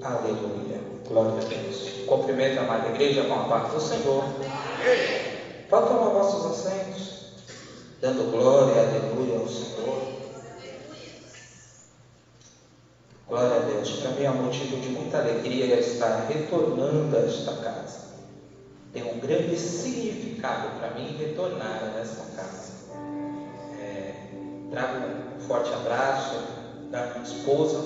Aleluia. Glória a Deus. Cumprimento a amada igreja com a paz do Senhor. Pode tomar vossos assentos, dando glória e aleluia ao Senhor. Glória a Deus. Para mim é um motivo de muita alegria estar retornando a esta casa. Tem um grande significado para mim retornar a esta casa. Trago um forte abraço da minha esposa.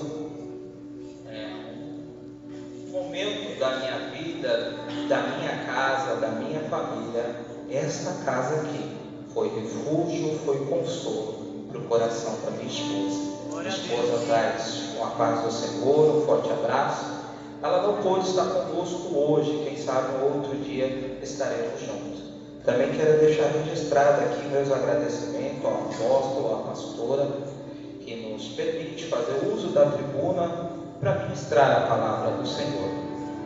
Um momento da minha vida, da minha casa, da minha família. Esta casa aqui foi refúgio, foi consolo para o coração da minha esposa. Minha esposa traz com a paz do Senhor um forte abraço. Ela não pôde estar conosco hoje, quem sabe um outro dia estaremos juntos. Também quero deixar registrado aqui meus agradecimentos ao apóstolo, à pastora, que nos permite fazer uso da tribuna para ministrar a palavra do Senhor.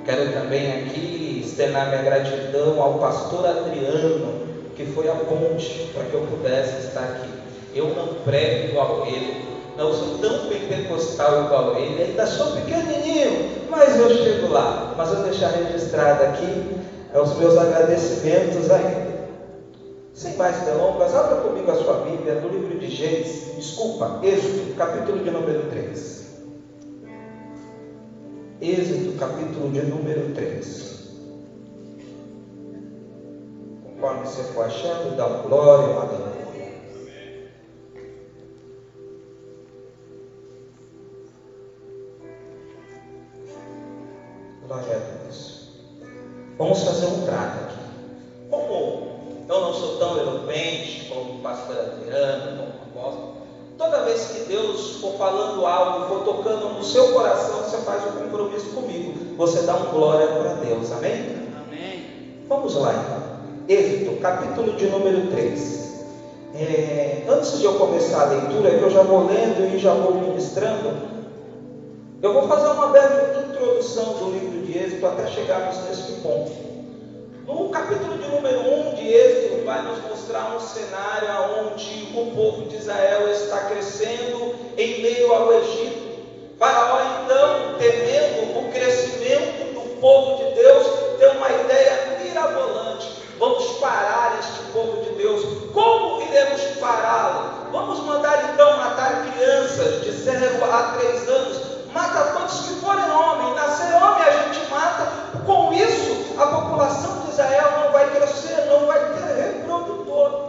Quero também aqui externar minha gratidão ao pastor Adriano, que foi a ponte para que eu pudesse estar aqui. Eu não prego igual ele, não sou tão pentecostal igual ele, ainda sou pequenininho, mas eu chego lá. Mas eu vou deixar registrado aqui os meus agradecimentos ainda. Sem mais delongas, abra comigo a sua Bíblia no livro de Êxodo, capítulo de número 3. Êxodo, capítulo de número 3. Conforme você for achando, dá uma glória, uma aleluia. Glória a Deus. Vamos fazer um trato aqui. Como eu não sou tão eloquente como o pastor Adriano, como o apóstolo, toda vez que Deus for falando algo, for tocando no seu coração, você faz um compromisso comigo. Você dá um glória para Deus, amém? Amém. Vamos lá então. Êxodo, capítulo de número 3. Antes de eu começar a leitura, que eu já vou lendo e já vou ministrando, eu vou fazer uma breve introdução do livro de Êxodo até chegarmos nesse ponto. No capítulo de número 1 de Êxodo vai nos mostrar um cenário onde o povo de Israel está crescendo em meio ao Egito. Faraó então, temendo o crescimento do povo de Deus, tem uma ideia mirabolante. Vamos parar este povo de Deus. Como iremos pará-lo? Vamos mandar então matar crianças de 0 a 3 anos. Mata quantos que forem homem. Nascer homem a gente mata. Com isso, a população de Israel não vai crescer, não vai ter reprodutor.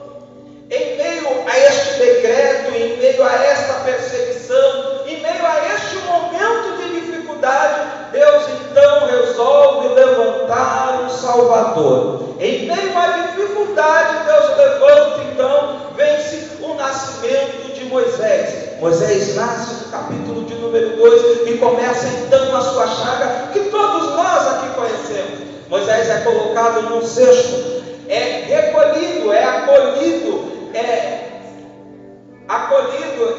Em meio a este decreto, em meio a esta perseguição, em meio a este momento de dificuldade, Deus então resolve levantar um Salvador. Em meio à dificuldade, Deus levanta então, vence o nascimento de Moisés. Moisés nasce no capítulo de número 2 e começa então a sua chaga que todos nós aqui conhecemos. Moisés é colocado num cesto, é recolhido, é acolhido, é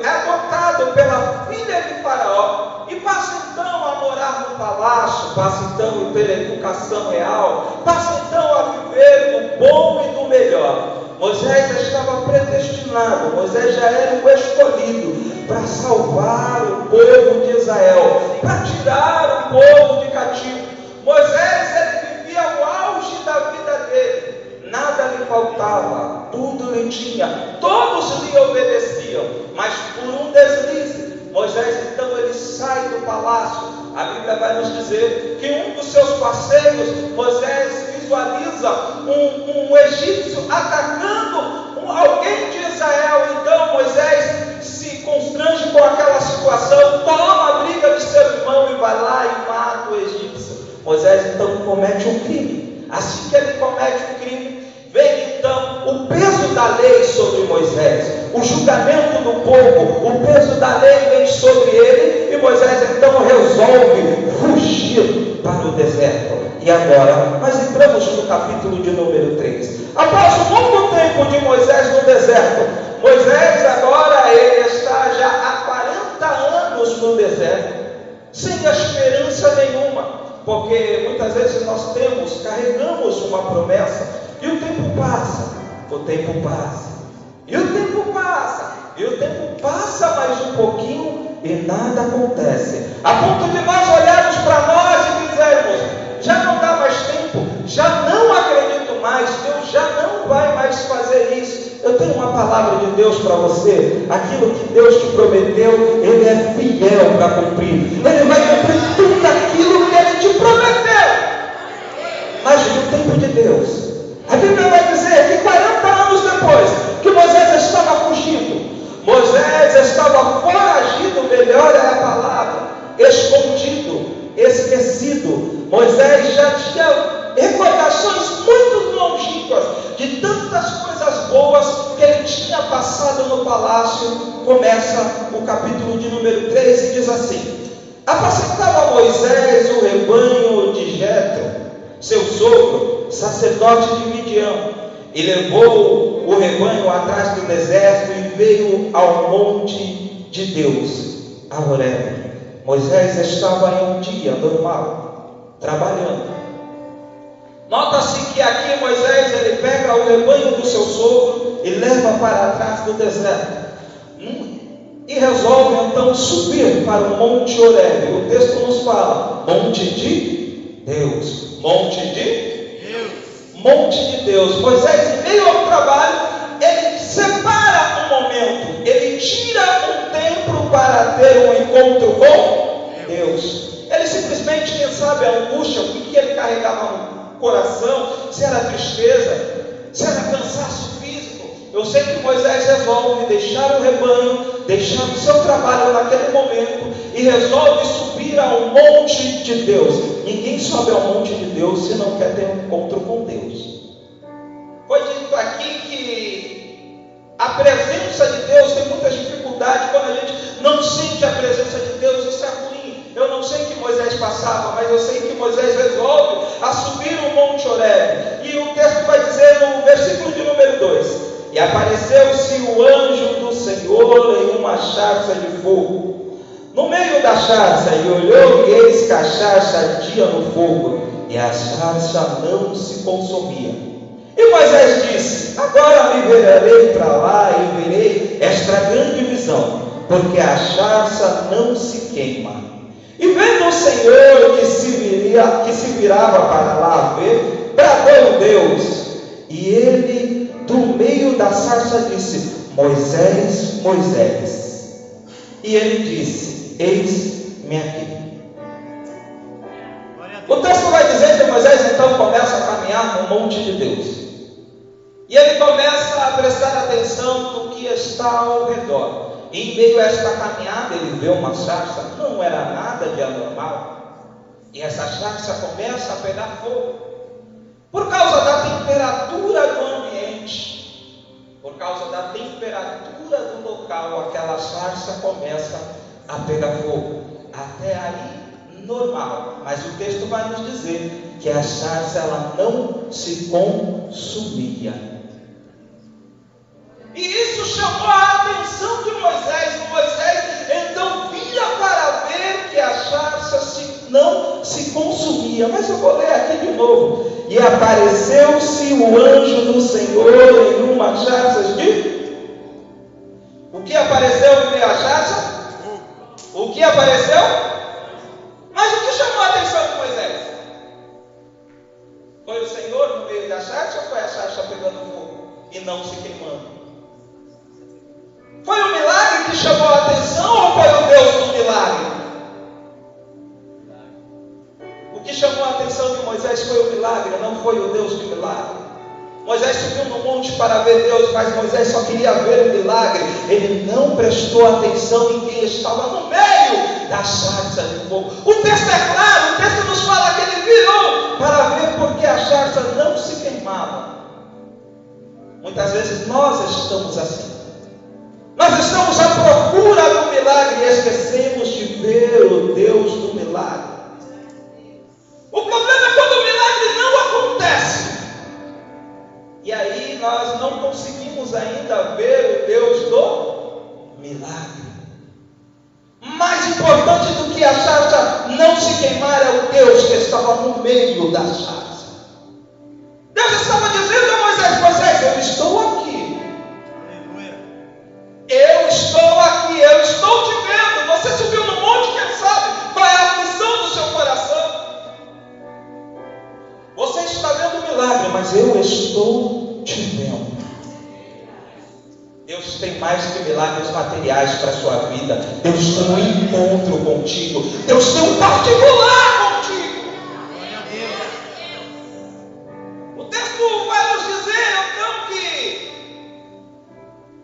adotado pela filha de Faraó e passa então a morar no palácio, passa então a ter educação real, passa então a viver do bom e do melhor. Moisés já estava predestinado, Moisés já era o escolhido para salvar o povo de Israel, para tirar o povo de cativo. Moisés, ele vivia o auge da vida dele. Nada lhe faltava, tudo lhe tinha, todos lhe obedeciam, mas por um deslize, Moisés então ele sai do palácio. A Bíblia vai nos dizer que um dos seus passeios, Moisés visualiza um egípcio atacando alguém de Israel. Então Moisés se constrange com aquela situação, toma a briga de seu irmão e vai lá e mata o egípcio. Moisés então comete um crime. Assim que ele comete um crime, vem então o peso da lei sobre Moisés, o julgamento do povo, o peso da lei vem sobre ele, e Moisés então resolve fugir para o deserto. E agora, nós entramos no capítulo de número 3. Após um longo tempo de Moisés no deserto, Moisés agora ele está já há 40 anos no deserto, sem esperança nenhuma. Porque muitas vezes nós carregamos uma promessa, e o tempo passa, e o tempo passa mais um pouquinho, e nada acontece. A ponto de nós olharmos para nós e dizermos: já não dá mais tempo, já não acredito mais, Deus já não vai mais fazer isso. Eu tenho uma palavra de Deus para você. Aquilo que Deus te prometeu, Ele é fiel para cumprir. Ele vai cumprir tudo aquilo que Ele te prometeu. Mas no tempo de Deus, a Bíblia vai dizer que 40 anos depois que Moisés estava fugindo, Moisés estava foragido, melhor é a palavra, escondido, esquecido. Moisés já tinha recordações muito longínquas de tantas coisas boas que ele tinha passado no palácio. Começa o capítulo de número 3 e diz assim: apacentava Moisés o rebanho de Jetro, seu sogro, sacerdote de Midian, e levou o rebanho atrás do deserto e veio ao monte de Deus, a Horebe. Moisés estava em um dia normal, trabalhando. Nota-se que aqui Moisés ele pega o rebanho do seu sogro e leva para trás do deserto. E resolve então subir para o Monte Horebe. O texto nos fala: Monte de Deus. Monte de Deus. Monte de Deus. Moisés, em meio ao trabalho, ele separa um momento, ele tira um tempo para ter um encontro com Deus. Ele simplesmente, quem sabe, a angústia, o que ele carregava no coração, se era tristeza, se era cansaço físico. Eu sei que Moisés resolve deixar o rebanho, deixar o seu trabalho naquele momento e resolve subir ao monte de Deus. Ninguém sobe ao monte de Deus se não quer ter um encontro com Deus. Foi dito aqui que a presença de Deus tem muita dificuldade quando a gente não sente a presença de Deus. Isso é ruim. Eu não sei que Moisés passava, mas eu sei que Moisés resolve a subir o Monte Horebe. E o texto vai dizer no versículo de número 2: e apareceu-se o anjo do Senhor em uma charça de fogo, no meio da charça, e olhou, e eis que a charça ardia no fogo, e a charça não se consumia. E Moisés disse: agora me virarei para lá e verei esta grande visão, porque a charça não se queima. E vendo o Senhor que se virava para lá ver, bradou Deus, e ele do meio da sarça disse: Moisés, Moisés. E ele disse: eis-me aqui. O texto vai dizer que Moisés então começa a caminhar no monte de Deus. E ele começa a prestar atenção no que está ao redor. E em meio a esta caminhada ele vê uma sarça, não era nada de anormal. E essa sarça começa a pegar fogo. Por causa da temperatura do ambiente, por causa da temperatura do local, aquela sarça começa a pegar fogo. Até aí, normal. Mas o texto vai nos dizer que a sarça ela não se consumia. E isso chamou a atenção de Moisés. Moisés então vira para ver que a sarça não se consumia. Mas eu vou ler aqui de novo. E apareceu-se o anjo do Senhor em uma charça de... O que apareceu em meio à charça? O que apareceu? Mas o que chamou a atenção de Moisés? Foi o Senhor no meio da charça ou foi a charça pegando fogo e não se queimando? Foi o milagre que chamou a atenção ou foi o Deus do milagre? O que chamou a atenção de Moisés foi o milagre, não foi o Deus do milagre. Moisés subiu no monte para ver Deus, mas Moisés só queria ver o milagre. Ele não prestou atenção em quem estava no meio da charça de fogo. O texto é claro, o texto nos fala que ele virou para ver porque a charça não se queimava. Muitas vezes nós estamos assim. Nós estamos à procura do milagre e esquecemos de ver o Deus do milagre. O problema é quando o milagre não acontece. E aí nós não conseguimos ainda ver o Deus do milagre. Mais importante do que a charça não se queimar é o Deus que estava no meio da charça. Deus estava dizendo a Moisés: Moisés, eu estou aqui. Eu estou aqui, eu estou te vendo. Você milagre, mas eu estou te vendo. Deus tem mais que milagres materiais para a sua vida. Deus tem um encontro contigo. Deus tem um particular contigo. O texto vai nos dizer então que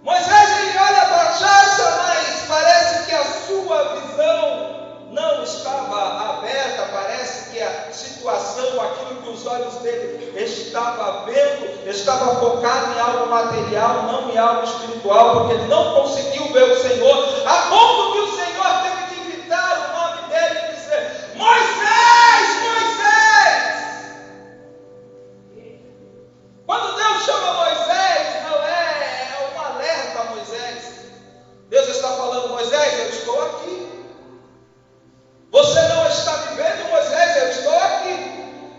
Moisés ele olha para a sarça, mas parece que a sua visão não estava aberta. Parece que a situação, aquilo que os olhos dele estava vendo, estava focado em algo material, não em algo espiritual, porque ele não conseguiu ver o Senhor, a ponto que o Senhor teve que gritar o nome dele e dizer: Moisés, Moisés! Quando Deus chama Moisés, não é um alerta a Moisés. Deus está falando: Moisés, eu estou aqui. Você não está me vendo, Moisés, eu estou aqui.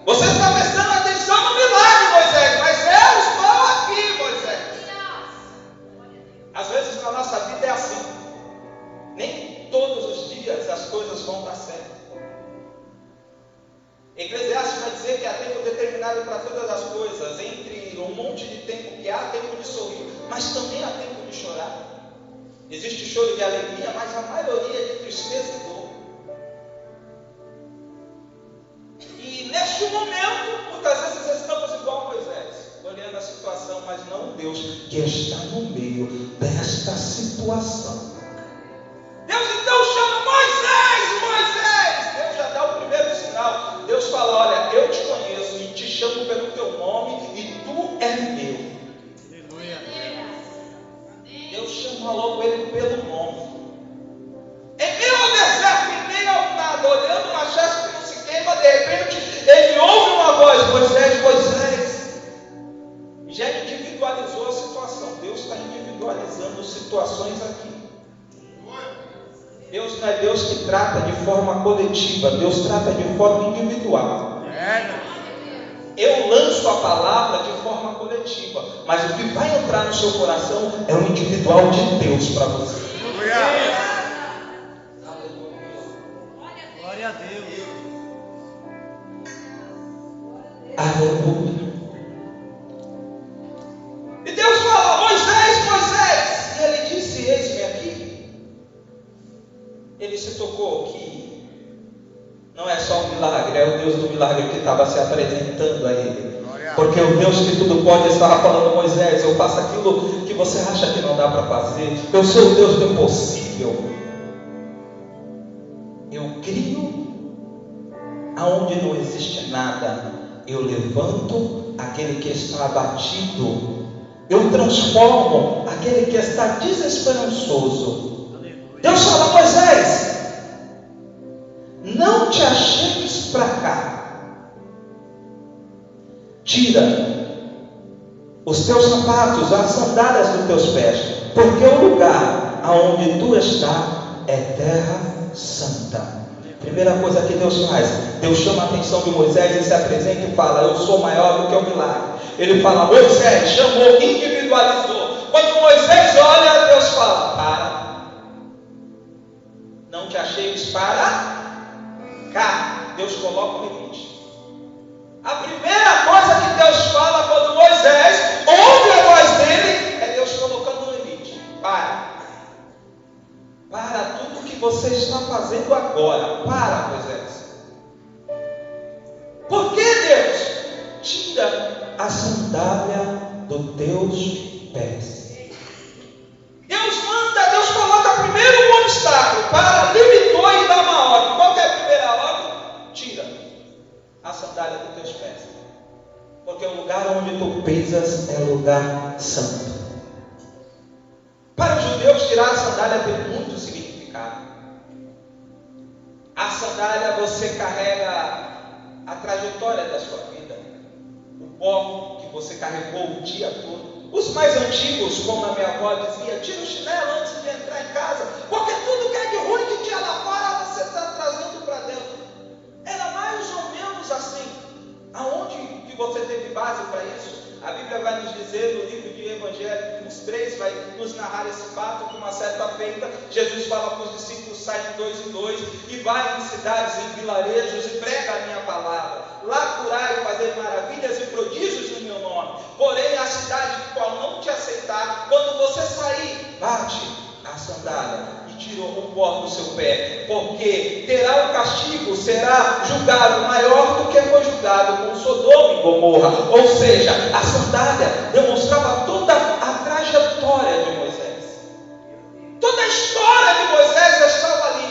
Você está prestando atenção no milagre, Moisés, mas eu estou aqui, Moisés. Às vezes na nossa vida é assim. Nem todos os dias as coisas vão dar certo. Eclesiastes vai dizer que há tempo determinado para todas as coisas. Entre um monte de tempo que há tempo de sorrir, mas também há tempo de chorar. Existe choro de alegria, mas a maioria é de tristeza e dor. E neste momento, muitas vezes estamos igual a Moisés, olhando a situação, mas não o Deus que está no meio desta situação. Deus então chama Moisés, Moisés. Deus já dá o primeiro sinal. Deus fala: olha, eu te conheço e te chamo pelo teu nome e tu és meu. Aleluia. Deus chama logo ele pelo nome. Em meio ao deserto, em meio ao nada, olhando uma chance que não se queima, de repente ele ouve uma voz: Moisés, Moisés. Já individualizou a situação. Deus está individualizando situações aqui. Deus não é Deus que trata de forma coletiva, Deus trata de forma individual. Eu lanço a palavra de forma coletiva, mas o que vai entrar no seu coração é o individual de Deus para você. Glória a Deus. Aleluia. E Deus fala: Moisés, Moisés. E ele disse: eis-me aqui. Ele se tocou que não é só um milagre, é o Deus do milagre que estava se apresentando a ele. Porque o Deus que tudo pode estava falando: Moisés, eu faço aquilo que você acha que não dá para fazer. Eu sou o Deus do impossível. Eu crio aonde não existe nada. Eu levanto aquele que está abatido. Eu transformo aquele que está desesperançoso. Deus fala: Moisés, não te achegues para cá. Tira os teus sapatos, as sandálias dos teus pés, porque o lugar aonde tu está é terra santa. Primeira coisa que Deus faz, Deus chama a atenção de Moisés e se apresenta e fala: eu sou maior do que o milagre. Ele fala: Moisés, chamou, individualizou. Quando Moisés olha, Deus fala: para. Não te achegues para cá. Deus coloca o limite. A primeira coisa que Deus fala quando Moisés ouve a voz dele é Deus colocando um limite. Para tudo que você está fazendo agora. Para, Moisés. Por que, Deus? Tira a sandália dos teus pés. Deus manda, Deus coloca primeiro um obstáculo, para, limitou e dá uma ordem. Qual que é a primeira ordem? Tira a sandália dos teus pés, porque o lugar onde tu pisas é lugar santo. Para os judeus, tirar a sandália tem muito significado. A sandália, você carrega a trajetória da sua vida, o pó que você carregou o dia todo. Os mais antigos, como a minha avó dizia: tira o chinelo antes de entrar em casa, porque tudo que é de ruim que tinha lá fora você está trazendo para dentro. Era mais ou menos assim. Aonde que você teve base para isso? A Bíblia vai nos dizer no livro de Evangelho, os 3 vai nos narrar esse fato, que uma certa feita Jesus fala para os discípulos: saem 2 em 2 e vai em cidades, em vilarejos e prega a minha palavra. Lá curai e fazer maravilhas e prodígios tire o pó do seu pé, porque terá um castigo, será julgado maior do que foi julgado com Sodoma e Gomorra. Ou seja, a sandália demonstrava toda a trajetória de Moisés. Toda a história de Moisés já estava ali.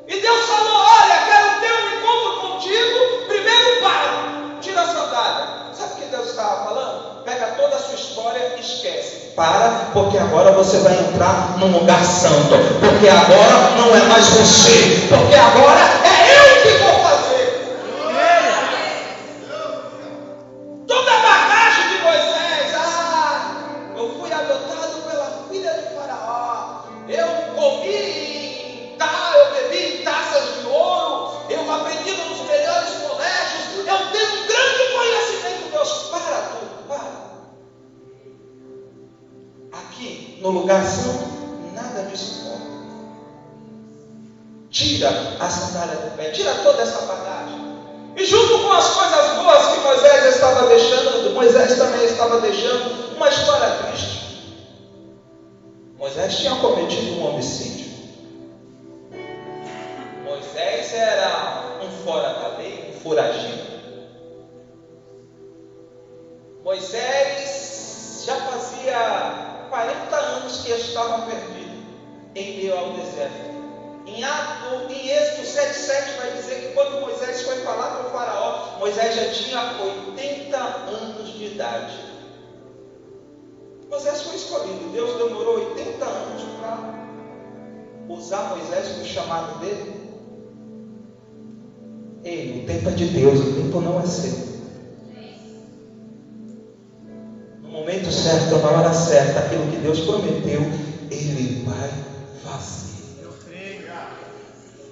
E Deus falou: olha, quero ter um encontro contigo. Primeiro para, tira a sandália. Sabe o que Deus estava falando? Pega toda a sua história e esquece. Para, porque agora você vai entrar num lugar santo. Porque agora não é mais você. Porque agora é eu que vou fazer. Toda a bagagem de Moisés. Eu fui adotado pela filha de Faraó. Eu comi, eu bebi em taças de ouro. Eu aprendi nos melhores colégios. Eu tenho um grande conhecimento de Deus. Para tudo, para. Aqui, no lugar santo, nada disso importa. Tira a sandália do pé, tira toda essa bagagem. E junto com as coisas boas que Moisés estava deixando, Moisés também estava deixando uma história triste. Moisés tinha cometido um homicídio. Moisés era um fora da lei, um foragido. Moisés já fazia 40 anos que estava perdido em meio ao deserto. Em Êxodo 7,7 vai dizer que quando Moisés foi falar com o faraó, Moisés já tinha 80 anos de idade. Moisés foi escolhido. Deus demorou 80 anos para usar Moisés para o chamado dele. Ei, o tempo é de Deus, o tempo não é seu. No momento certo, na hora certa, aquilo que Deus prometeu, Ele vai fazer.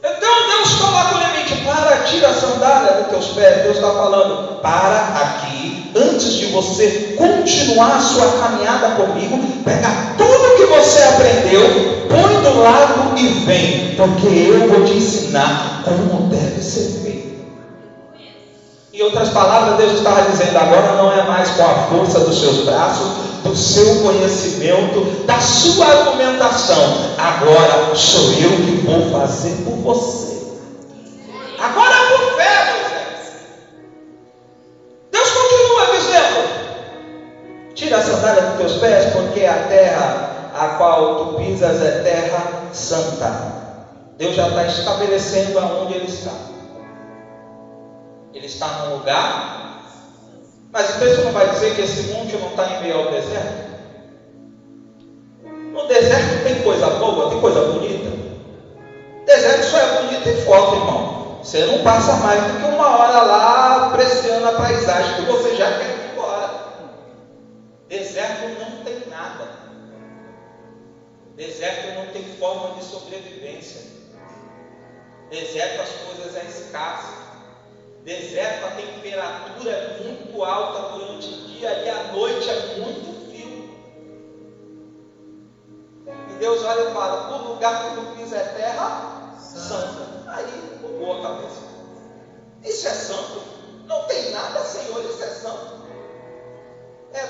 Então Deus coloca o limite: para, tira a sandália dos teus pés. Deus está falando: para aqui, antes de você continuar a sua caminhada comigo, pega tudo que você aprendeu, põe do lado e vem, porque eu vou te ensinar como deve ser feito. Em outras palavras, Deus estava dizendo: agora não é mais com a força dos seus braços, do seu conhecimento, da sua argumentação. Agora sou eu que vou fazer por você. Agora é por fé, Moisés. Deus continua dizendo: tira a sandália dos teus pés, porque a terra a qual tu pisas é terra santa. Deus já está estabelecendo aonde Ele está. Ele está num lugar, mas o texto não vai dizer que esse monte não está em meio ao deserto. No deserto tem coisa boa, tem coisa bonita. Deserto só é bonito em foto, irmão. Você não passa mais do que uma hora lá apreciando a paisagem que você já quer ir embora. Deserto não tem nada. Deserto não tem forma de sobrevivência. Deserto as coisas é escasso. Deserto, a temperatura é muito alta durante o dia e à noite é muito frio. E Deus olha e fala: o lugar que tu fiz é terra santa. Aí bugou a cabeça. Isso é santo? Não tem nada, Senhor, isso é santo.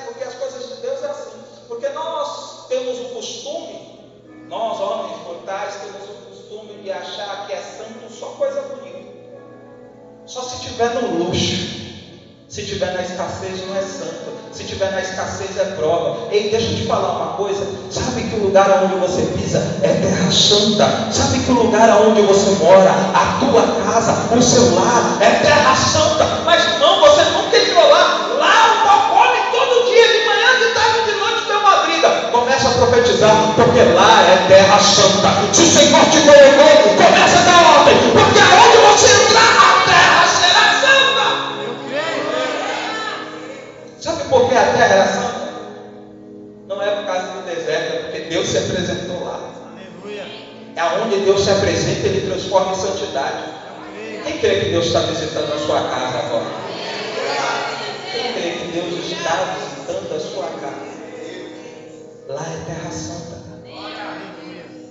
Porque as coisas de Deus é assim. Porque nós temos o costume, nós homens mortais temos o costume de achar que é santo só coisa bonita. Só se tiver no luxo. Se tiver na escassez não é santo. Se tiver na escassez é prova. Ei, deixa eu te falar uma coisa. Sabe que o lugar onde você pisa é terra santa. Sabe que o lugar onde você mora, a tua casa, o seu lar é terra santa. Mas não, você nunca entrou lá. Lá o pau come todo dia, de manhã, de tarde, de noite tem uma briga. Começa a profetizar, porque lá é terra santa. Se o Senhor te colocou, começa a dar ordem, porque aonde você entrar, a terra será santa. Sabe por que a terra era santa? Não é por causa do deserto, é porque Deus se apresentou lá. É onde Deus se apresenta, Ele transforma em santidade. Quem crê que Deus está visitando a sua casa agora? Quem crê que Deus está visitando a sua casa? Lá é terra santa.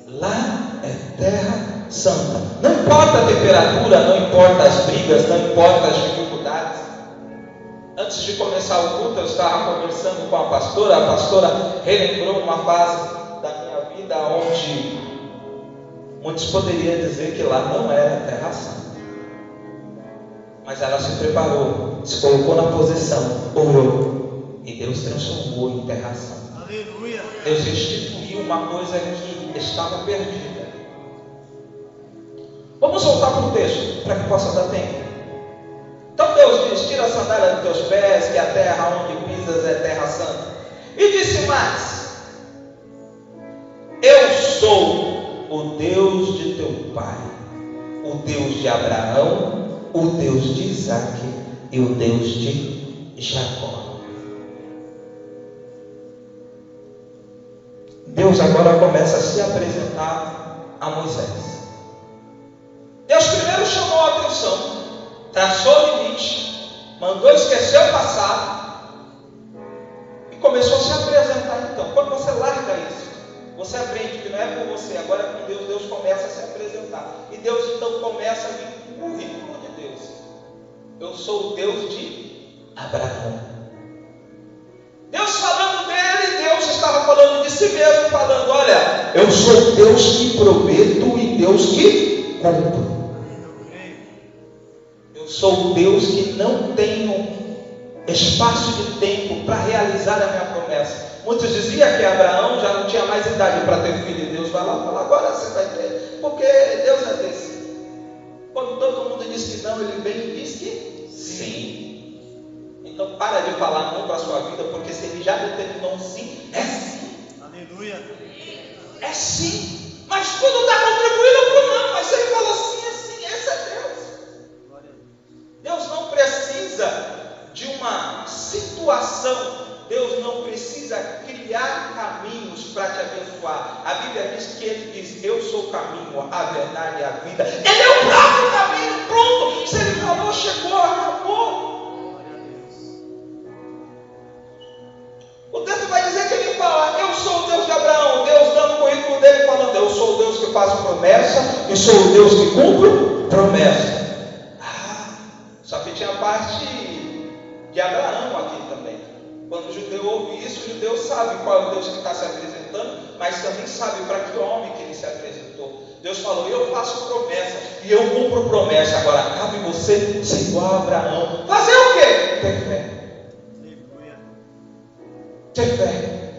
Lá é terra santa. Não importa a temperatura, não importa as brigas, não importa as dificuldades. Antes de começar o culto, eu estava conversando com a pastora relembrou uma fase da minha vida onde Muitos poderiam dizer que lá não era terra santa. Mas ela se preparou, se colocou na posição, orou, e Deus transformou em terra santa. Aleluia. Deus restituiu uma coisa que estava perdida. Vamos voltar para o texto, para que possa dar tempo. Então Deus diz: tira a sandália dos teus pés, que a terra onde pisas é terra santa. E disse mais: eu sou o Deus de teu pai, o Deus de Abraão, o Deus de Isaac e o Deus de Jacó. Deus agora começa a se apresentar a Moisés. Deus primeiro chamou a atenção, traçou o limite, mandou esquecer o passado e começou a se apresentar. Então, quando você larga isso, você aprende que não é por você, agora é com Deus. Deus começa a se apresentar. E Deus então começa a vir com o currículo de Deus. Eu sou o Deus de Abraão. Deus falando dele, Deus estava falando de si mesmo, falando: olha, eu sou Deus que prometo e Deus que cumpro. Eu sou o Deus que não tenho espaço de tempo para realizar a minha promessa. Muitos diziam que Abraão já não tinha mais idade para ter filho, e Deus vai lá e fala: agora você vai ter, porque Deus é desse. Quando todo mundo diz que não, ele vem e diz que sim. Então para de falar não para a sua vida, porque se ele já determinou um sim, é sim. Aleluia. É sim, mas tudo está contribuindo para o não. Mas se ele falou sim, é sim, esse é Deus. Deus não precisa de uma situação, Deus não precisa criar caminhos para te abençoar. A Bíblia diz que ele diz: eu sou o caminho, a verdade e a vida. Ele é o próprio caminho, pronto. Se ele falou, chegou, acabou. O texto vai dizer que ele fala: eu sou o Deus de Abraão. Deus dando o currículo dele, falando: eu sou o Deus que faço promessa e sou o Deus que cumpro promessa. Só que tinha parte de Abraão aqui também. Quando o judeu ouve isso, o judeu sabe qual é o Deus que está se apresentando, mas também sabe para que homem que ele se apresentou. Deus falou: eu faço promessa e eu cumpro promessa. Agora cabe você ser igual a Abraão. Fazer o quê? Ter fé. Ter fé.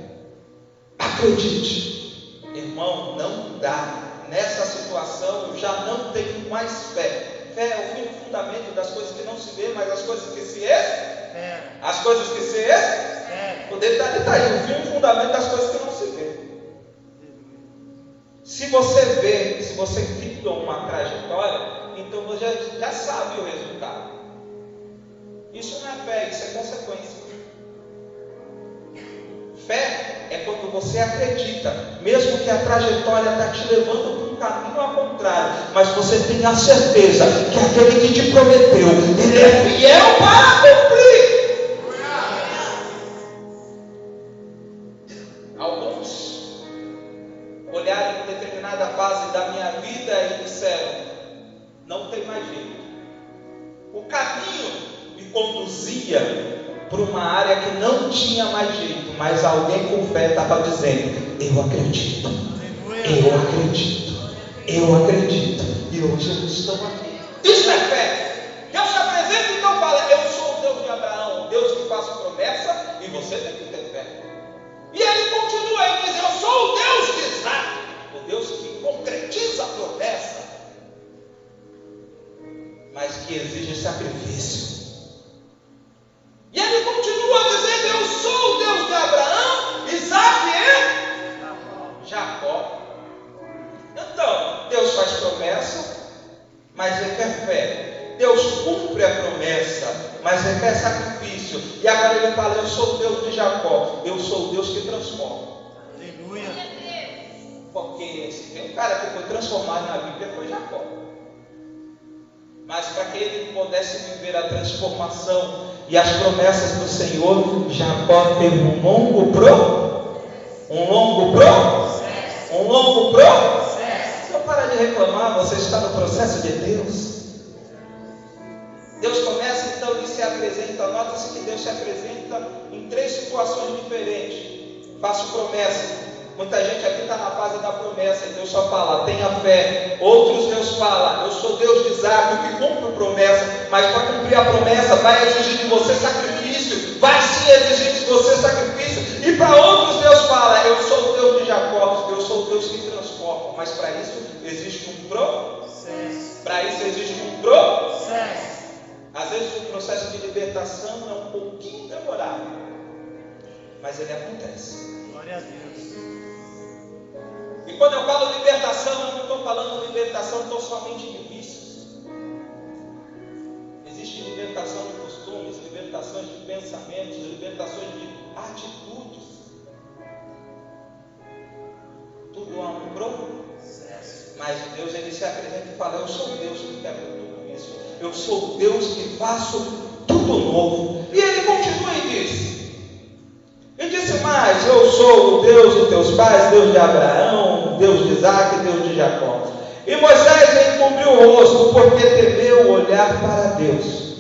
Acredite. Irmão, não dá. Nessa situação eu já não tenho mais fé. Fé é o fim e fundamento das coisas que não se vê, mas as coisas que se esperam. As coisas que se esperam. O detalhe está aí, o fim e fundamento das coisas que não se vê. Se você vê, se você cria uma trajetória, então você já sabe o resultado. Isso não é fé, isso é consequência. Fé é quando você acredita, mesmo que a trajetória está te levando para um caminho ao contrário, mas você tem a certeza que aquele que te prometeu, ele é fiel para cumprir. Alguns olharam em determinada fase da minha vida e disseram: não tem mais jeito. O caminho me conduzia para uma área que não tinha mais jeito, mas alguém com fé estava dizendo: eu acredito, eu acredito, eu acredito, e hoje eu estou aqui. Isso é fé. Deus se apresenta e então fala: eu sou o Deus de Abraão, o Deus que faz promessa, e você tem que ter fé. E ele continua, ele diz: eu sou o Deus de Isaac, o Deus que concretiza a promessa, mas que exige sacrifício. E ele continua dizendo: eu sou o Deus de Abraão, Isaac e Jacó. Então, Deus faz promessa, mas requer fé. Deus cumpre a promessa, mas requer sacrifício. E agora ele fala: eu sou o Deus de Jacó, eu sou o Deus que transforma. Aleluia. Porque se tem um cara que foi transformado na Bíblia, foi Jacó. Mas para que ele pudesse viver a transformação e as promessas do Senhor, Jacó teve um longo processo. Não para de reclamar, você está no processo de Deus. Deus começa então e se apresenta. Nota-se que Deus se apresenta em 3 situações diferentes. Faço promessa. Muita gente aqui está na fase da promessa e Deus só fala, tenha fé. Outros Deus fala, eu sou Deus de Isaac, o que cumpre promessa. Mas para cumprir a promessa vai exigir de você sacrifício. Vai sim exigir de você sacrifício. E para outros Deus fala, eu sou o Deus de Jacó, eu sou o Deus que transforma. Mas para isso existe um processo. Para isso existe um processo. Às vezes o processo de libertação é um pouquinho demorado, mas ele acontece. Glória a Deus. E quando eu falo libertação, eu não estou falando libertação tão somente de vícios. Existe libertação de costumes, libertações de pensamentos, libertações de atitudes. Tudo há um processo. Mas Deus, ele se apresenta e fala, eu sou o Deus que quebra tudo isso. Eu sou o Deus que faço tudo novo. E ele continua e diz, mais, eu sou o Deus dos teus pais, Deus de Abraão, Deus de Isaac, Deus de Jacó. E Moisés encobriu o rosto, porque temeu olhar para Deus.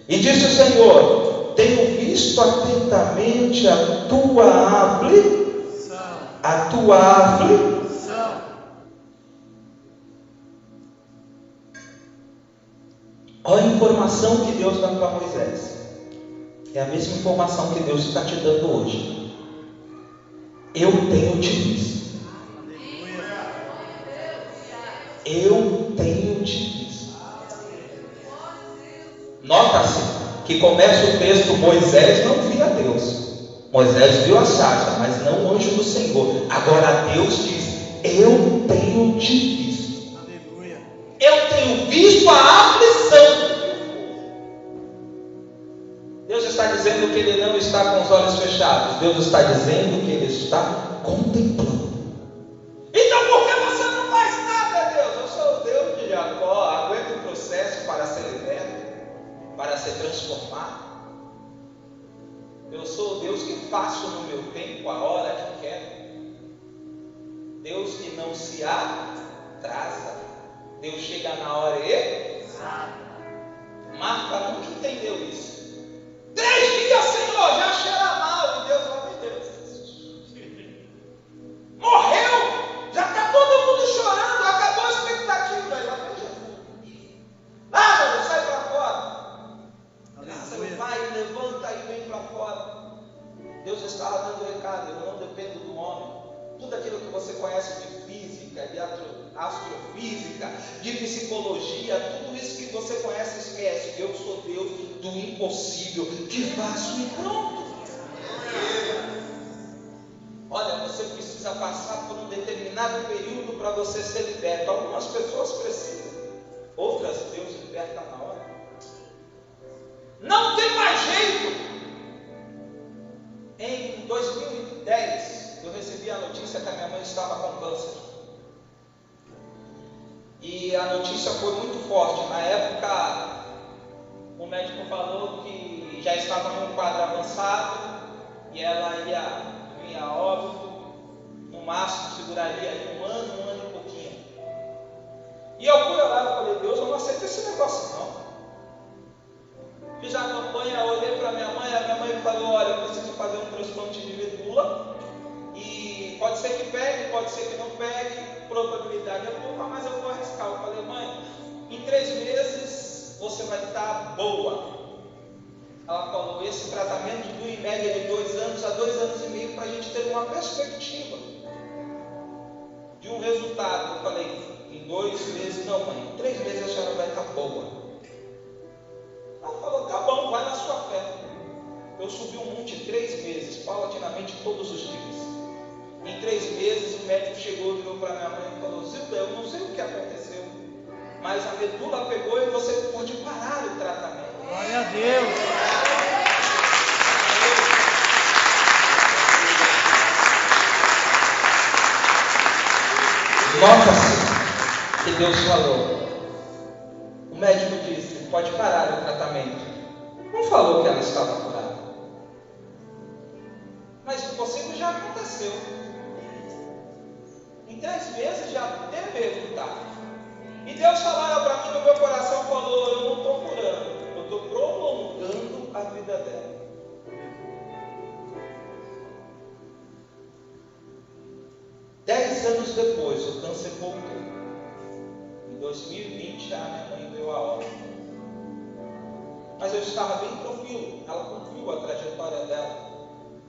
E disse o Senhor, tenho visto atentamente a tua aflição. A tua aflição. Olha a informação que Deus dá para Moisés. É a mesma informação que Deus está te dando hoje. Eu tenho te visto. Eu tenho te visto. Nota-se que começa o texto, Moisés não via Deus. Moisés viu a sarça, mas não o anjo do Senhor. Agora Deus diz, eu tenho te visto. Eu tenho visto a aflição. Deus está dizendo que ele não está com os olhos fechados. Deus está dizendo que ele está contemplando. Então por que você não faz nada, Deus? Eu sou o Deus de Jacó, aguento o processo para ser liberto, para ser transformado. Eu sou o Deus que faço no meu tempo, a hora que quero. Deus que não se atrasa. Deus chega na hora exata. Marta nunca entendeu isso. 3 dias, Senhor, já cheira mal. E Deus, meu Deus, morreu, já está todo mundo chorando, acabou a expectativa. Aí lá vem Jesus. Lázaro, sai para fora. Lázaro, vai, levanta e vem para fora. Deus estava dando recado, eu não dependo do homem. Tudo aquilo que você conhece de física, de astrofísica, de psicologia, tudo isso que você conhece, esquece. Eu sou Deus do impossível, que faço e pronto. Olha, você precisa passar por um determinado período para você ser liberto. Algumas pessoas precisam, outras Deus liberta na hora. Não tem mais jeito. Em 2010 eu recebi a notícia que a minha mãe estava com câncer. E a notícia foi muito forte. Na época, o médico falou que já estava num quadro avançado e ela ia vir a óbito. No máximo, seguraria aí um ano e pouquinho. E eu fui orar e falei, Deus, eu não aceito esse negócio não. Fiz a campanha, olhei para minha mãe, a minha mãe falou, olha, eu preciso fazer um transplante de medula. E pode ser que pegue, pode ser que não pegue, probabilidade é pouca, mas eu vou arriscar. Eu falei, mãe, em 3 meses você vai estar boa. Ela falou, esse tratamento dura em média de 2 anos a 2 anos e meio para a gente ter uma perspectiva de um resultado. Eu falei, em 2 meses, não mãe, em 3 meses a senhora vai estar boa. Ela falou, tá bom, vai na sua fé. Eu subi um monte 3 meses, paulatinamente todos os dias. Em 3 meses o médico chegou, virou para minha mãe e falou, Zilda, eu não sei o que aconteceu, mas a medula pegou e você pode parar o tratamento. Glória a Deus. Nota-se que Deus falou. O médico disse, pode parar o tratamento. Não falou que ela estava curada. Mas o possível já aconteceu. Em 3 meses já teve resultado. E Deus falava para mim no meu coração, falou, eu não estou curando, eu estou prolongando a vida dela. 10 anos depois, o câncer voltou. Em 2020, a minha mãe veio a óbito. Mas eu estava bem tranquilo. Ela cumpriu a trajetória dela.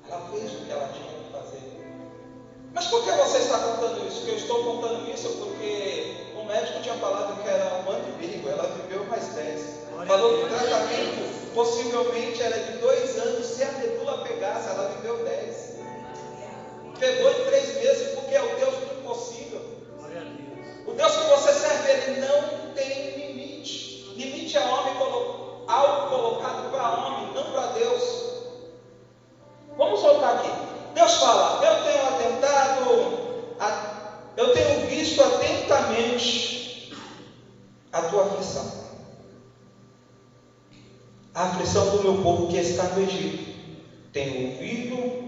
Ela fez o que ela tinha que fazer. Mas por que você está contando isso? Que eu estou contando isso porque o médico tinha falado que era 1 ano e meio. Ela viveu mais 10. Falou que o tratamento possivelmente era de 2 anos. Se a medula pegasse, ela viveu 10. Pegou em 3 meses, porque é o Deus do impossível. O Deus que você serve, ele não tem limite. Limite é algo colocado para homem, não para Deus. Vamos voltar aqui. Deus fala: eu tenho visto atentamente a tua aflição, a aflição do meu povo que está no Egito. Tenho ouvido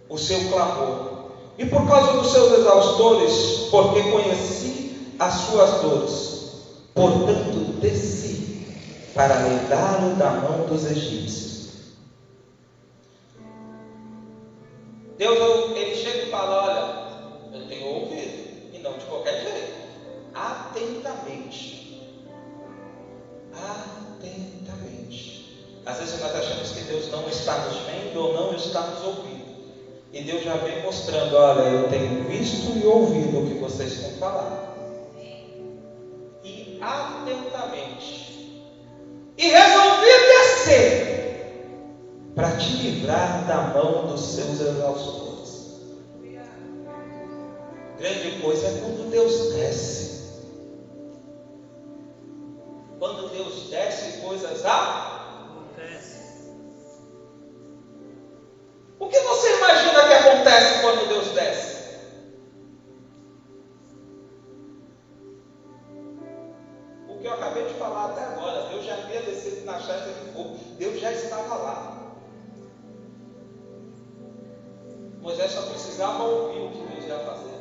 o seu clamor, e por causa dos seus exaustores, porque conheci as suas dores, portanto desci para livrá-lo da mão dos egípcios. Deus, ele chega e fala: olha, eu tenho ouvido, e não de qualquer jeito, atentamente. Às vezes nós achamos que Deus não está nos vendo ou não está nos ouvindo, e Deus já vem mostrando: olha, eu tenho visto e ouvido o que vocês têm falado, e atentamente, e resolvi descer para te livrar da mão dos seus exaustores. Grande coisa é quando Deus desce. Quando Deus desce, coisas acontecem. O que você imagina que acontece quando Deus desce? O que eu acabei de falar até agora. Deus já havia descido na chesta de fogo. Deus já estava lá. Moisés só precisava ouvir o que Deus ia fazer.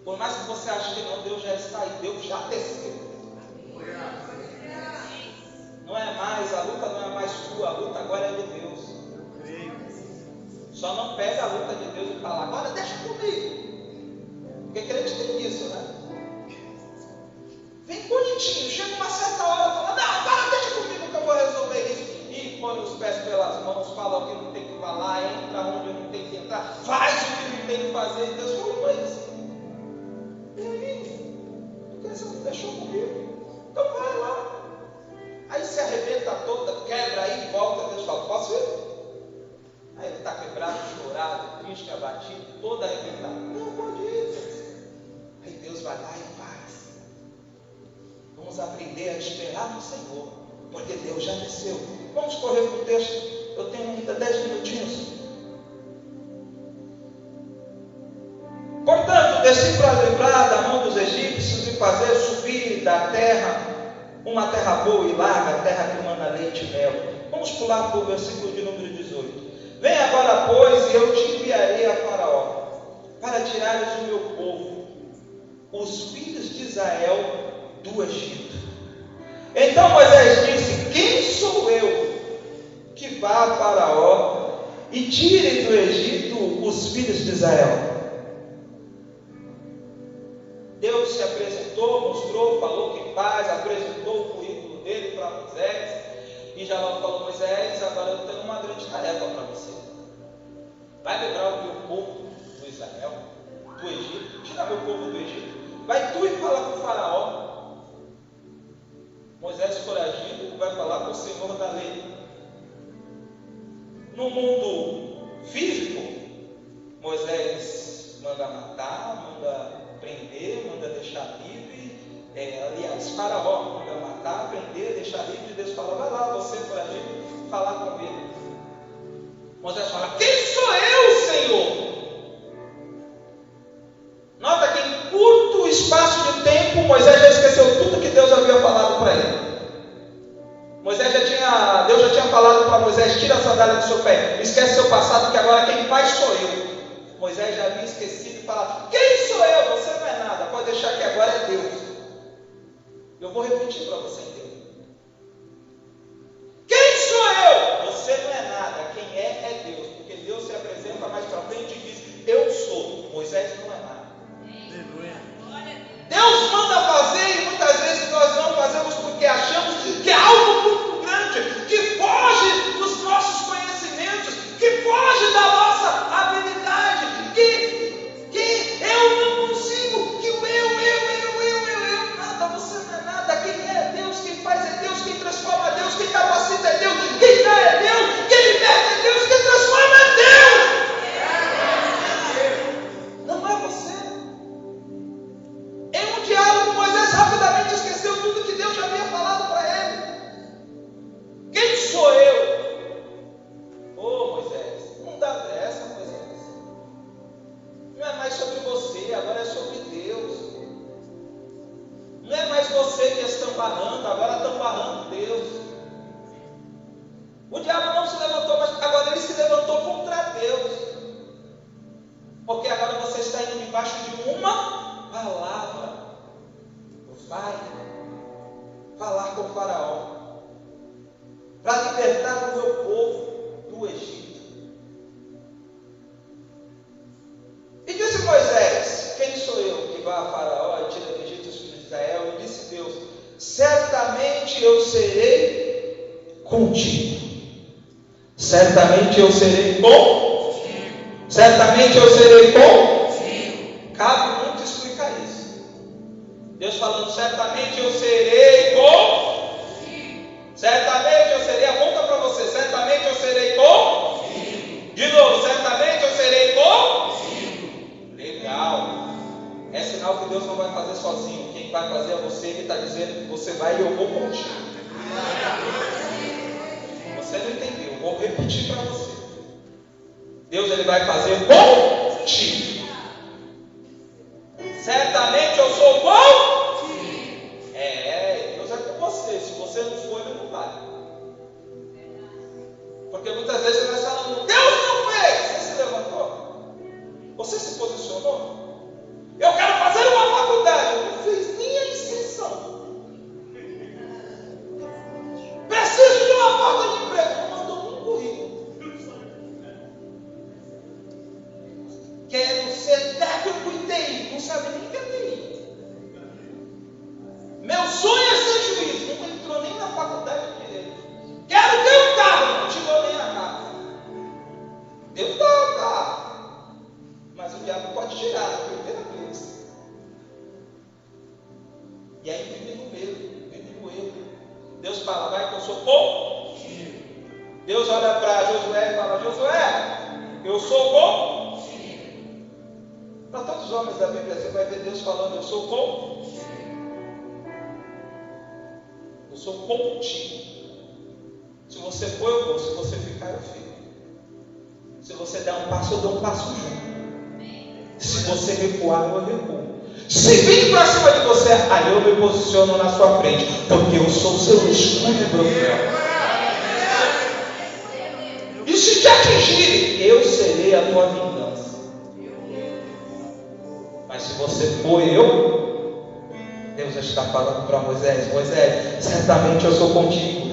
Por mais que você ache que não, Deus já está aí. Deus já desceu. Não é mais, a luta não é mais sua, a luta agora é de Deus. Só não pega a luta de Deus e fala: agora deixa comigo. Porque crente tem isso, né? Vem bonitinho, chega uma certa hora e fala: não, agora deixa comigo que eu vou resolver isso. E põe os pés pelas mãos, fala o que não tem que falar, entra onde não tem que entrar, faz o que não tem que fazer. Deus falou: mas e aí? Por que você não deixou comigo? Então vai lá. Aí se arrebenta toda, quebra aí, volta. Deus fala: posso ir? Aí ele está quebrado, chorado, triste, abatido, todo arrebentado. Não, pode ir, Deus. Aí Deus vai lá e faz. Vamos aprender a esperar no Senhor, porque Deus já desceu. Vamos correr para o texto. Eu tenho ainda 10 minutinhos. Portanto, desci para livrar da mão dos egípcios e fazer subir da terra uma terra boa e larga, terra que manda leite e mel. Vamos pular para o versículo de número 18. Vem agora, pois, e eu te enviarei a Faraó, para tirares o meu povo, os filhos de Israel, do Egito. Então Moisés disse: quem sou eu que vá a Faraó e tire do Egito os filhos de Israel? Deus se apresentou, mostrou, falou que faz, apresentou o currículo dele para Moisés, e já logo falou: Moisés, agora eu tenho uma grande tarefa para você. Vai livrar o meu povo do Israel, do Egito, tira meu povo do Egito, vai tu e fala com o Faraó. Moisés, corajido, vai falar com o Senhor da lei. No mundo físico, Moisés manda matar, manda prender, manda deixar livre. Aliás, Faraó manda matar, prender, deixar livre. Deus fala: vai lá, você, corajido, falar com ele. Moisés fala: quem sou eu, Senhor? Nota que em curto espaço de tempo, Moisés já esqueceu tudo que Deus havia falado para ele. Deus já tinha falado para Moisés: tira a sandália do seu pé, esquece seu passado, que agora quem faz sou eu. Moisés já havia esquecido e falado: quem sou eu? Você não é nada, pode deixar que agora é Deus. Eu vou repetir para você entender. Quem sou eu? Você não é nada, quem é Deus, porque Deus se apresenta mais para frente e diz: eu sou. Moisés não é nada. Aleluia. Deus manda fazer e muitas vezes nós não fazemos porque achamos que é algo muito grande, que foge dos nossos conhecimentos, que foge da nossa habilidade, que eu não consigo, que eu, nada, você não é nada. Quem é Deus, quem faz é Deus, quem transforma é Deus, quem capacita é Deus, quem dá é Deus, quem liberta é Deus, quem transforma é Deus. Não é você. Em um diálogo, Moisés rapidamente esqueceu tudo que Deus já havia falado para ele. Quem sou eu? Moisés, não dá dessa, Moisés. Não é mais sobre você, agora é sobre Deus. Não é mais você que está barrando, agora estão barrando Deus. O diabo não se levantou, mas agora ele se levantou contra Deus. Porque agora você está indo debaixo de uma palavra. Vai falar com o faraó para libertar o meu povo do Egito. E disse Moisés: quem sou eu que vá a faraó e tira do Egito os filhos de Israel? E disse Deus: certamente eu serei contigo. Certamente eu serei contigo. Certamente eu serei contigo. Cabe muito explicar isso. Deus falando: certamente eu serei contigo. Certamente eu serei, aponta para você, certamente eu serei contigo. De novo, certamente eu serei contigo. Legal. É sinal que Deus não vai fazer sozinho. Quem vai fazer é você. Ele está dizendo que você vai e eu vou contigo. Você não entendeu, eu vou repetir para você. Deus, ele vai fazer contigo. Certamente eu sou contigo. Deus é com você. Se você não for, ele não vai. Porque muitas vezes nós falamos: Deus não fez. Você se levantou? Você se posicionou? Eu quero fazer uma faculdade. Eu não fiz nem a inscrição. Preciso de uma porta de emprego. Não mandou um currículo. Quero ser técnico em TI. Não sabe nem o que é TI. Meu sonho é ser juiz. Não entrou nem na faculdade de direito. Quero ter um carro. Não tirou nem a carro. Deus dá o carro. Mas o diabo pode tirar na primeira vez. E aí vive no medo, vive no erro. Deus fala: vai que eu sou contigo. Deus olha para Josué e fala: Josué, eu sou contigo. Para todos os homens da Bíblia você vai ver Deus falando: eu sou contigo. Eu sou contigo. Se você for, eu vou. Se você ficar, eu fico. Se você der um passo, eu dou um passo junto. Se você recuar, eu recuo. Se vir para cima de você, aí eu me posiciono na sua frente, porque eu sou o seu escudo e troféu. E se te atingirem, eu serei a tua vingança. Mas se você for eu, Deus já está falando para Moisés: Moisés, certamente eu sou contigo.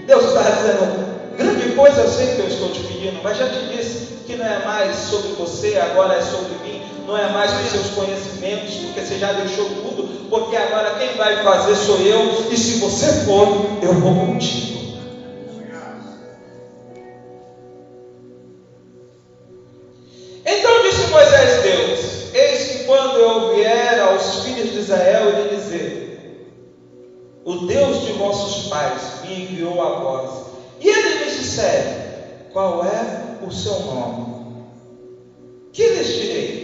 Deus está dizendo: grande coisa eu sei que eu estou te pedindo, mas já te disse que não é mais sobre você, agora é sobre mim. Não é mais os seus conhecimentos, porque você já deixou tudo, porque agora quem vai fazer sou eu, e se você for, eu vou contigo. Então disse Moisés: Deus, eis que quando eu vier aos filhos de Israel e lhe dizer: o Deus de vossos pais me enviou a vós, e eles me disserem: qual é o seu nome? Que lhes direi?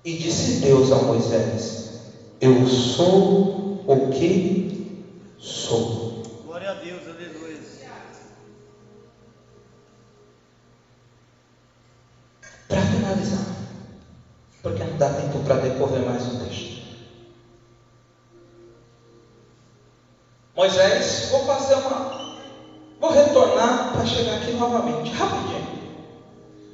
E disse Deus a Moisés: eu sou o que sou. Glória a Deus, aleluia. Para finalizar, porque não dá tempo para decorrer mais um texto. Moisés, vou retornar para chegar aqui novamente, rapidinho.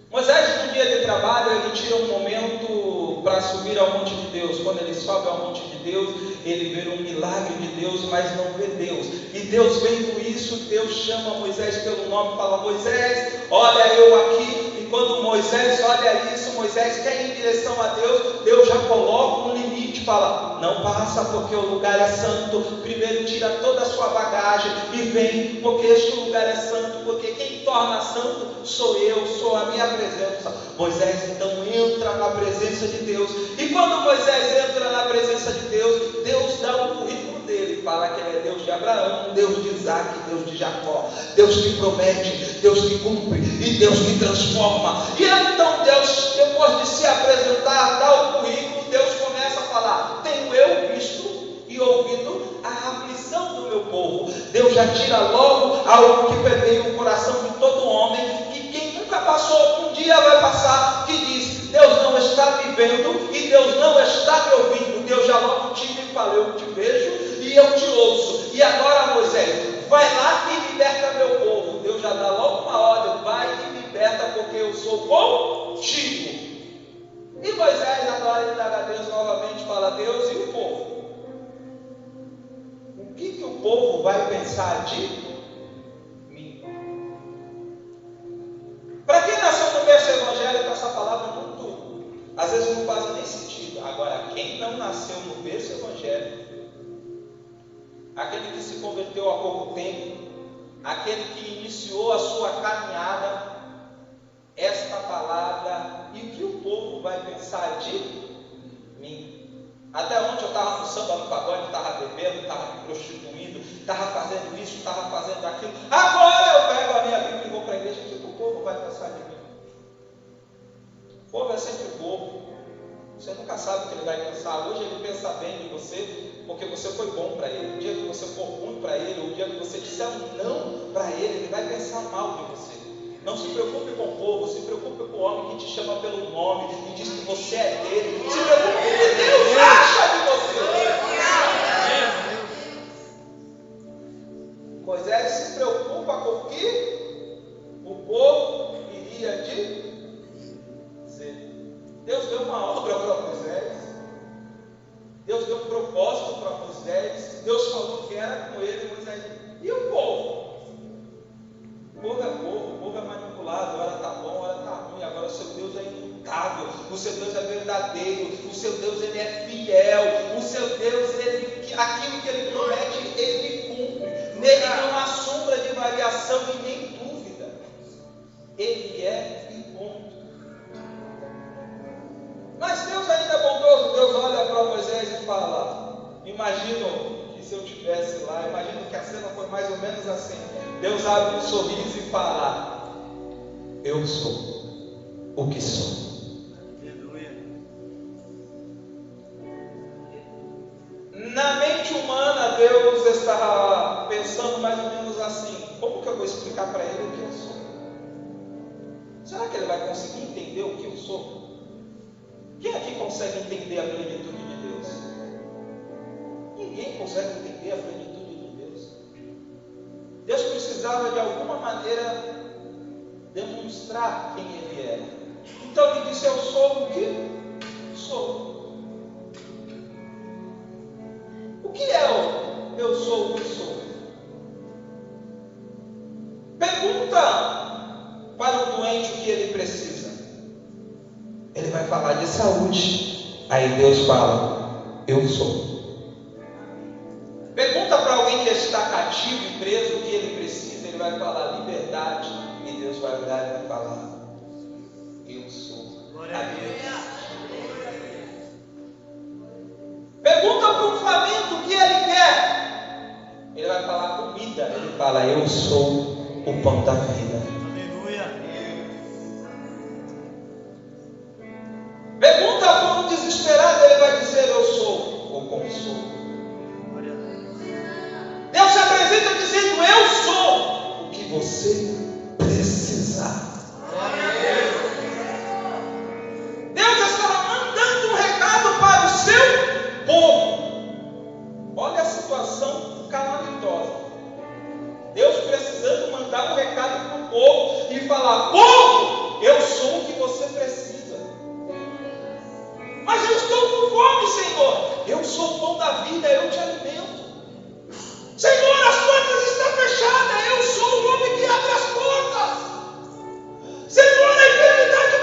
Moisés, no dia de trabalho, ele tira um momento para subir ao monte de Deus. Quando ele sobe ao monte de Deus, ele vê um milagre de Deus, mas não vê Deus. E Deus, vendo isso, Deus chama Moisés pelo nome e fala: Moisés, olha eu aqui. E quando Moisés olha isso, Moisés quer ir em direção a Deus, Deus já coloca um limite, fala, não passa porque o lugar é santo, primeiro tira toda a sua bagagem e vem, porque este lugar é santo, porque quem torna santo sou eu, sou a minha presença. Moisés então entra na presença de Deus, e quando Moisés entra na presença de Deus, Deus dá o currículo dele, fala que ele é Deus de Abraão, Deus de Isaac, Deus de Jacó, Deus que promete, Deus que cumpre e Deus que transforma. E então Deus, depois de se apresentar, dá o currículo, Deus começa a falar, tenho eu visto e ouvido a aflição do meu povo. Deus já tira logo algo que permeia o coração de todo homem, que quem nunca passou, um dia vai passar, que diz, Deus não está me vendo e Deus não está me ouvindo. Deus já logo te fala, eu te vejo e eu te ouço. E agora, Moisés, vai lá e liberta meu povo. Deus já dá logo uma ordem, vai e liberta, porque eu sou contigo. E Moisés agora indaga a Deus novamente, fala, Deus, e o povo? O que o povo vai pensar de mim? Para quem nasceu no berço evangélico, essa palavra muito, às vezes não faz nem sentido. Agora, quem não nasceu no berço evangélico, aquele que se converteu há pouco tempo, aquele que iniciou a sua caminhada, esta palavra, e o que o povo vai pensar de mim? Até ontem eu estava no samba, no pagode, estava bebendo, estava me prostituindo, estava fazendo isso, estava fazendo aquilo. Agora eu pego a minha Bíblia e vou para a igreja. O que o povo vai pensar de mim? O povo é sempre o povo. Você nunca sabe o que ele vai pensar. Hoje ele pensa bem de você, porque você foi bom para ele. O dia que você for ruim para ele, ou o dia que você disser um não para ele, ele vai pensar mal de você. Não se preocupe com o povo, se preocupe com o homem que te chama pelo nome e diz que você é dele. Se preocupe com o que Deus acha de você. Moisés se preocupa com o que o povo iria dizer. Deus deu uma obra para Moisés, Deus deu um propósito para Moisés, Deus falou que era com ele, Moisés. E o povo? O povo é povo, o povo é manipulado, ora está bom, ora está ruim. Agora o seu Deus é imutável, o seu Deus é verdadeiro, o seu Deus ele é fiel, o seu Deus, aquilo que ele promete, ele cumpre. Nele não há sombra de variação e nem dúvida. Ele é e ponto. Mas Deus ainda é bondoso. Deus olha para Moisés e fala, imagino que se eu estivesse lá, imagino que a cena foi mais ou menos assim. Deus abre um sorriso e fala, eu sou o que sou. Na mente humana, Deus estava pensando mais ou menos assim, como que eu vou explicar para ele o que eu sou? Será que ele vai conseguir entender o que eu sou? Quem aqui consegue entender a plenitude de Deus? Ninguém consegue entender a plenitude de Deus. Deus precisava de alguma maneira demonstrar quem Ele era. Então Ele disse, eu sou o que sou. O que é o eu sou o que sou? Pergunta para o doente o que ele precisa. Ele vai falar de saúde. Aí Deus fala, eu sou. Pergunta para alguém que está cativo e preso o que ele precisa. Ele vai falar liberdade. E Deus vai olhar e vai falar, eu sou. Glória a Deus. Pergunta para um faminto o que ele quer. Ele vai falar comida. Ele fala, eu sou o pão da vida. Aleluia. Pergunta para um desesperado, ele vai dizer, eu sou o consolo. Glória a Deus. Deus se apresenta dizendo, eu sou o que você precisar. Glória a Deus. Deus estava mandando um recado para o seu povo. Olha a situação calamitosa. Deus precisando mandar um recado para o povo e falar, povo, eu sou o que você precisa. Mas eu estou com fome, Senhor. Eu sou o pão da vida, eu te alimento. Senhor, as portas estão fechadas. Eu sou o homem que abre as portas. Senhor, a enfermidade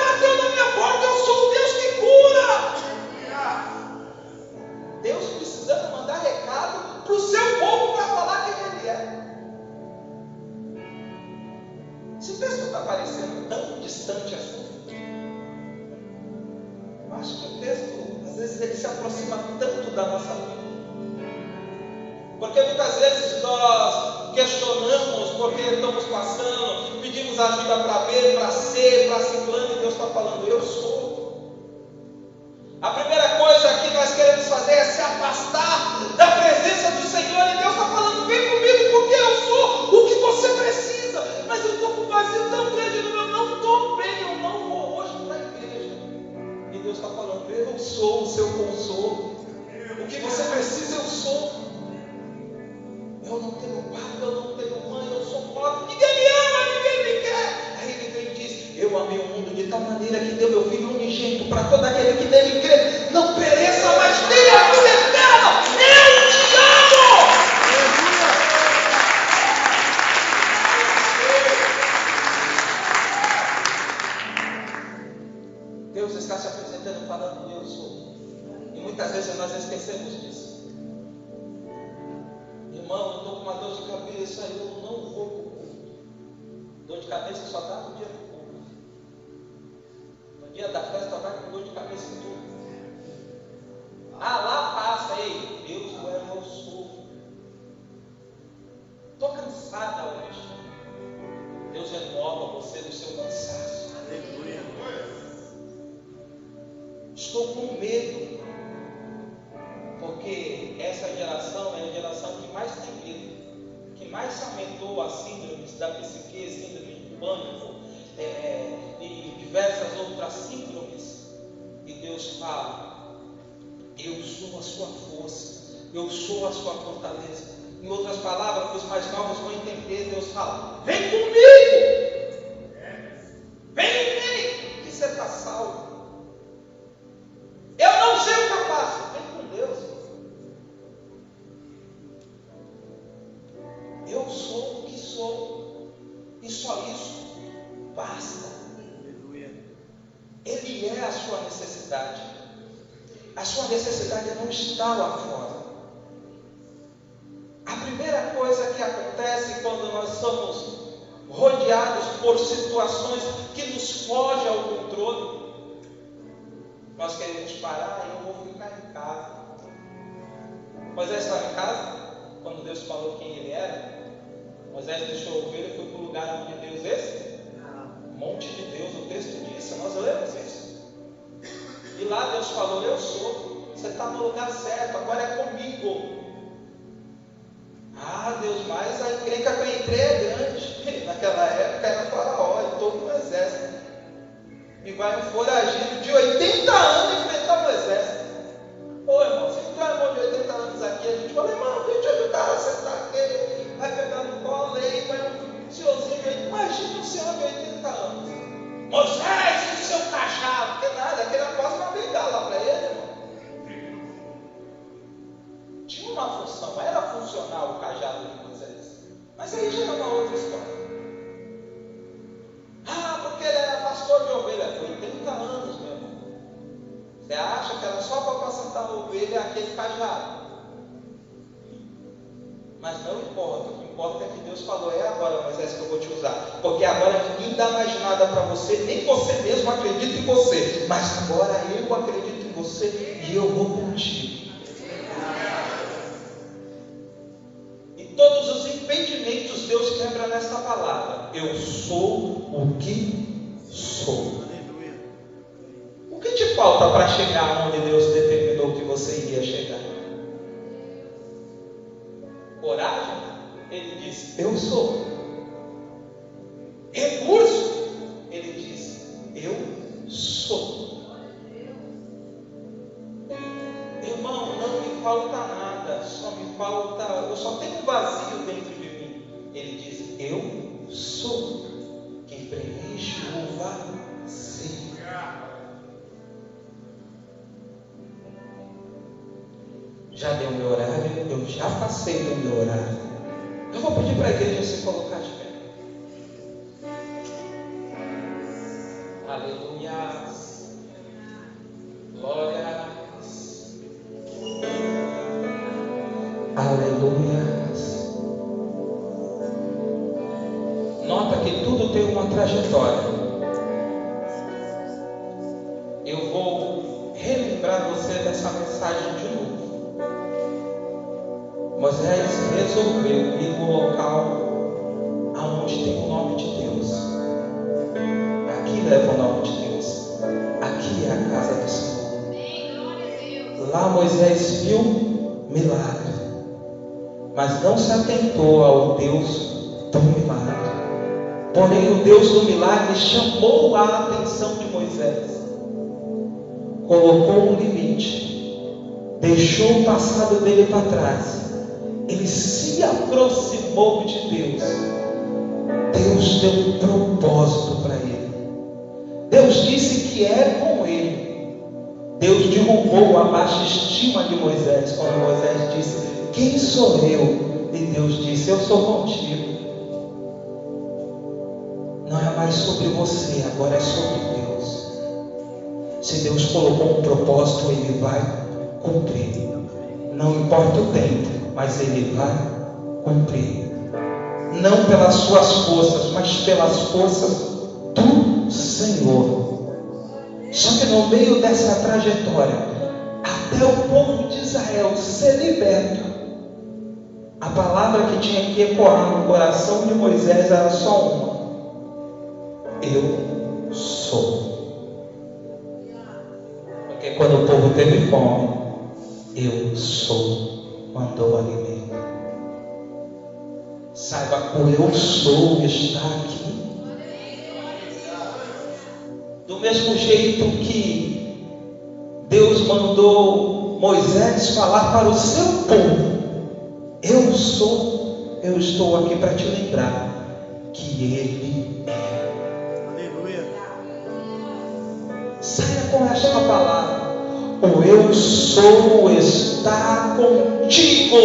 Ele se aproxima tanto da nossa vida. Porque muitas vezes nós questionamos porque estamos passando, pedimos ajuda para B, para C, para ciclano, e Deus está falando, eu sou. A primeira coisa que nós queremos fazer é se afastar da presença do Senhor, e Deus está falando, vem comigo porque eu sou o que você precisa. Mas eu estou com um vazio tão grande no meu, não estou bem, eu não vou hoje para a igreja. E Deus está falando, eu sou o seu consolo. O que você precisa, eu sou. Eu não tenho pai, eu não tenho mãe, eu sou pobre, ninguém me ama, ninguém me quer. Aí ele vem e diz, eu amei o mundo de tal maneira que deu meu Filho unigênito para todo aquele que nele crê, não pereça, mas tenha a vida eterna. Eu te amo! Deus está se apresentando falando, eu sou. E muitas vezes nós esquecemos disso. Irmão, eu estou com uma dor de cabeça, eu não vou para o culto. Dor de cabeça só dá no dia do culto. No dia da festa vai com dor de cabeça em tudo. Ah, lá passa, ei, Deus é eu sou. Estou cansada hoje. Deus renova você do seu cansaço. Aleluia. Estou com medo. Porque essa geração é a geração que mais tem medo, que mais se aumentou as síndromes da psique, síndrome do pânico, e diversas outras síndromes. E Deus fala, eu sou a sua força, eu sou a sua fortaleza. Em outras palavras, que os mais novos vão entender, Deus fala, vem comigo, vem, que você está salvo. Eu não sei o que eu faço, vem com Deus. Eu sou o que sou, e só isso basta. Ele é a sua necessidade. A sua necessidade não está lá fora. A primeira coisa que acontece quando nós somos rodeados por situações que nos fogem ao controle, nós queremos parar, eu vou ficar em casa. Moisés estava em casa, quando Deus falou quem ele era. Moisés deixou a ovelha e foi para o lugar onde Deus esse? Monte de Deus, o texto diz, nós lemos isso. E lá Deus falou, eu sou, você está no lugar certo, agora é comigo. Ah, Deus, mas a encrenca que eu entrei é grande. Naquela época era Faraó e todo o exército. E vai um foragido de 80 anos enfrentar o exército. Ô irmão, se tu é irmão de 80 anos aqui, a gente fala, irmão, deixa eu te ajudar a sentar aqui. Vai pegar no colo aí, vai um senhorzinho aí. Imagina um senhor de 80 anos. Moisés, e o seu cajado? Que nada, aquele apóstolo uma bengala para ele, irmão. Tinha uma função, era funcional o cajado de Moisés. Mas aí já era uma outra história. Ah, porque ele era pastor de ovelha. Foi 80 anos, meu irmão. Você acha que era só para apacentar a ovelha aquele cajado? Mas não importa, o que importa é que Deus falou, é agora, Moisés, que eu vou te usar. Porque agora ninguém dá mais nada para você, nem você mesmo acredita em você. Mas agora eu acredito em você e eu vou contigo. E todos os impedimentos Deus quebra nesta palavra. Eu sou o que sou. O que te falta para chegar onde Deus determinou que você iria chegar? Coragem? Ele diz, eu sou. Recurso? Ele diz, eu sou. Irmão, não me falta nada, só me falta, eu só tenho um vazio dentro de mim. Ele diz, eu sou quem preenche o vazio. Já deu meu horário, eu já passei do meu horário. Eu vou pedir para a igreja se colocar de pé. Aleluia. Glória. Aleluia. Nota que tudo tem uma trajetória. Eu vou relembrar você dessa essa mensagem de novo. Moisés resolveu ir no local aonde tem o nome de Deus. Aqui leva o nome de Deus. Aqui é a casa do Senhor. Lá Moisés viu milagre, mas não se atentou ao Deus do milagre. Porém, o Deus do milagre chamou a atenção de Moisés. Colocou um limite. Deixou o passado dele para trás. Ele se aproximou de Deus. Deus deu um propósito para ele. Deus disse que é com ele. Deus derrubou a baixa estima de Moisés. Quando Moisés disse: quem sou eu? E Deus disse: eu sou contigo. Não é mais sobre você, agora é sobre Deus. Se Deus colocou um propósito, Ele vai cumprir. Não importa o tempo, mas Ele vai cumprir. Não pelas suas forças, mas pelas forças do Senhor. Só que no meio dessa trajetória, até o povo de Israel ser liberto, a palavra que tinha que ecoar no coração de Moisés era só uma: eu sou. Porque quando o povo teve fome, eu sou mandou alimento. Saiba que o eu sou está aqui. Do mesmo jeito que Deus mandou Moisés falar para o seu povo: eu sou, eu estou aqui para te lembrar que Ele é. Aleluia. Saia com esta palavra: o eu sou está contigo.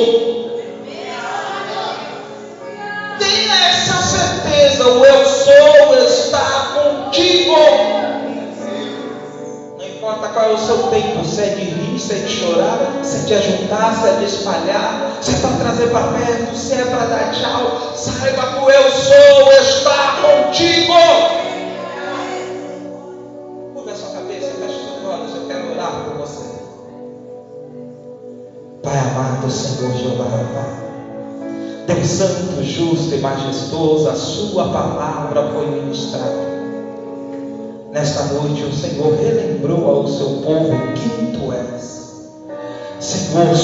Tenha essa certeza: o eu sou está contigo. Não importa qual é o seu tempo, se é de rir, se é de chorar, se é de ajuntar, se é de espalhar, se é para trazer para perto, se é para dar tchau. Saiba que o eu sou está contigo. Curva a sua cabeça, feche os seus olhos, eu quero orar por você. Pai amado, Senhor Jeová, Deus santo, justo e majestoso, a sua palavra foi ministrada. Nesta noite o Senhor relembrou ao seu povo quem tu és. Senhor,